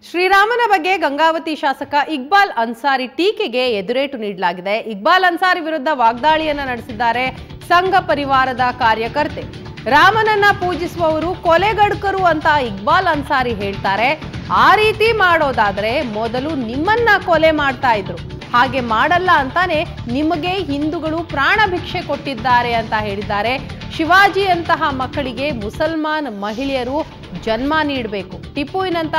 ಶ್ರೀರಾಮನ ಬಗ್ಗೆ ಗಂಗಾವತಿ ಶಾಸಕ ಇಕ್ಬಾಲ್ ಅನ್ಸಾರಿ ಟೀಕೆಗೆ ಎದುರೇಟು ನೀಡಲಾಗಿದೆ. ಇಕ್ಬಾಲ್ ಅನ್ಸಾರಿ ವಿರುದ್ಧ ವಾಗ್ದಾಳಿಯನ್ನ ನಡೆಸಿದ್ದಾರೆ ಸಂಘ ಪರಿವಾರದ ಕಾರ್ಯಕರ್ತೆ. ರಾಮನನ್ನ ಪೂಜಿಸುವವರು ಕೊಲೆಗಡುಕರು ಅಂತ ಇಕ್ಬಾಲ್ ಅನ್ಸಾರಿ ಹೇಳ್ತಾರೆ. ಆ ರೀತಿ ಮಾಡೋದಾದ್ರೆ ಮೊದಲು ನಿಮ್ಮನ್ನ ಕೊಲೆ ಮಾಡ್ತಾ ಇದ್ರು, ಹಾಗೆ ಮಾಡಲ್ಲ ಅಂತಾನೆ ನಿಮಗೆ ಹಿಂದೂಗಳು ಪ್ರಾಣ ಭಿಕ್ಷೆ ಕೊಟ್ಟಿದ್ದಾರೆ ಅಂತ ಹೇಳಿದ್ದಾರೆ. ಶಿವಾಜಿ ಅಂತಹ ಮಕ್ಕಳಿಗೆ ಮುಸಲ್ಮಾನ್ ಮಹಿಳೆಯರು ಜನ್ಮ ನೀಡಬೇಕು, ಟಿಪ್ಪುವಿನಂತ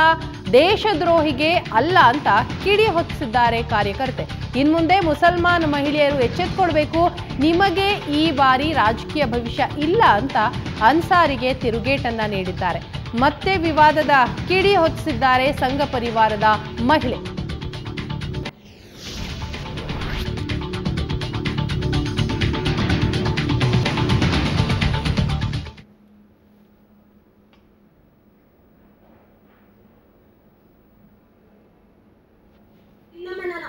ದೇಶದ್ರೋಹಿಗೆ ಅಲ್ಲ ಅಂತ ಕಿಡಿ ಹೊತ್ತಿಸಿದ್ದಾರೆ ಕಾರ್ಯಕರ್ತೆ. ಇನ್ಮುಂದೆ ಮುಸಲ್ಮಾನ್ ಮಹಿಳೆಯರು ಎಚ್ಚೆತ್ತುಕೊಳ್ಬೇಕು, ನಿಮಗೆ ಈ ಬಾರಿ ರಾಜಕೀಯ ಭವಿಷ್ಯ ಇಲ್ಲ ಅಂತ ಅನ್ಸಾರಿಗೆ ತಿರುಗೇಟನ್ನ ನೀಡಿದ್ದಾರೆ. ಮತ್ತೆ ವಿವಾದದ ಕಿಡಿ ಹೊತ್ತಿಸಿದ್ದಾರೆ ಸಂಘ ಪರಿವಾರದ ಮಹಿಳೆ.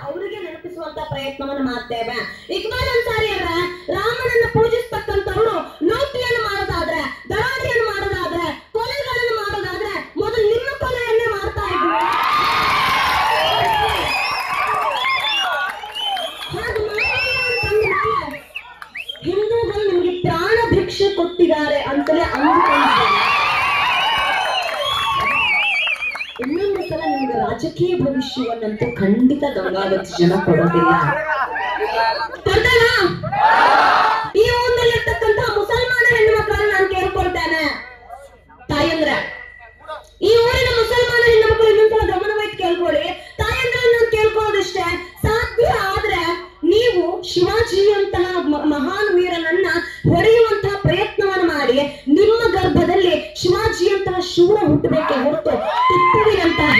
ಅವರಿಗೆ ನೆನಪಿಸುವಂತ ಪ್ರಯತ್ನವನ್ನು ಮಾಡ್ತೇವೆ. ಇಕ್ಬಾಲ್ ಅನ್ಸಾರಿ ಅವರ ರಾಮನನ್ನ ಪೂಜಿಸ್ತಕ್ಕಂಥವ್ರು ಲೂಟಿಯನ್ನು ಮಾಡೋದಾದ್ರೆ, ದರಾಡಿಯನ್ನು ಮಾಡೋದಾದ್ರೆ, ಕೊಲೆಗಳನ್ನು ಮಾಡೋದಾದ್ರೆ ಮೊದಲು ನಿಮ್ಮ ಕೊಲೆಯನ್ನೇ ಮಾಡ್ತಾ ಇದ್ರು. ಹಿಂದೂಗಳು ನಿಮ್ಗೆ ಪ್ರಾಣ ಭಿಕ್ಷೆ ಕೊಟ್ಟಿದ್ದಾರೆ ಅಂತಲೇ ಅಂದುಕೊಂಡಿದ್ದಾರೆ. ಇನ್ನೊಂದು ಸಲ ನಿಮ್ಗೆ ರಾಜಕೀಯ ಭವಿಷ್ಯವನ್ನಂತೂ ಖಂಡಿತ ಗಂಗಾವತಿ ಜನ ಕೊಡೋದಿಲ್ಲ. ಈ ಊರಿನಲ್ಲಿರ್ತಕ್ಕಂಥ ಮುಸಲ್ಮಾನ ಹೆಣ್ಣು ಮಕ್ಕಳನ್ನ ನಾನು ಕೇಳ್ಕೊಳ್ತೇನೆ. ತಾಯಂದ್ರೆ, ಈ ಊರಿನ ಮುಸಲ್ಮಾನ ಹೆಣ್ಣು ಮಕ್ಕಳು ಇನ್ನೊಂದ್ಸಲ ಗಮನವಾಗಿ ಕೇಳ್ಕೊಳ್ಳಿ. ತಾಯಂದ್ರೆ ನಾನು ಕೇಳ್ಕೊಳ್ಳೋದಿಷ್ಟೇ, ಸಾಧ್ಯ ಆದ್ರೆ ನೀವು ಶಿವಾಜಿಯಂತಹ ಮಹಾನ್ ವೀರನನ್ನ ಹೊಡೆಯುವಂತಹ ಪ್ರಯತ್ನವನ್ನು ಮಾಡಿ ನಿಮ್ಮ ಗರ್ಭದಲ್ಲಿ ಶಿವಾಜಿಯಂತಹ ಶೂರ ಹುಟ್ಟಬೇಕೆ ಹೊರತು ಟಿಪ್ಪುವಿನಂತಹ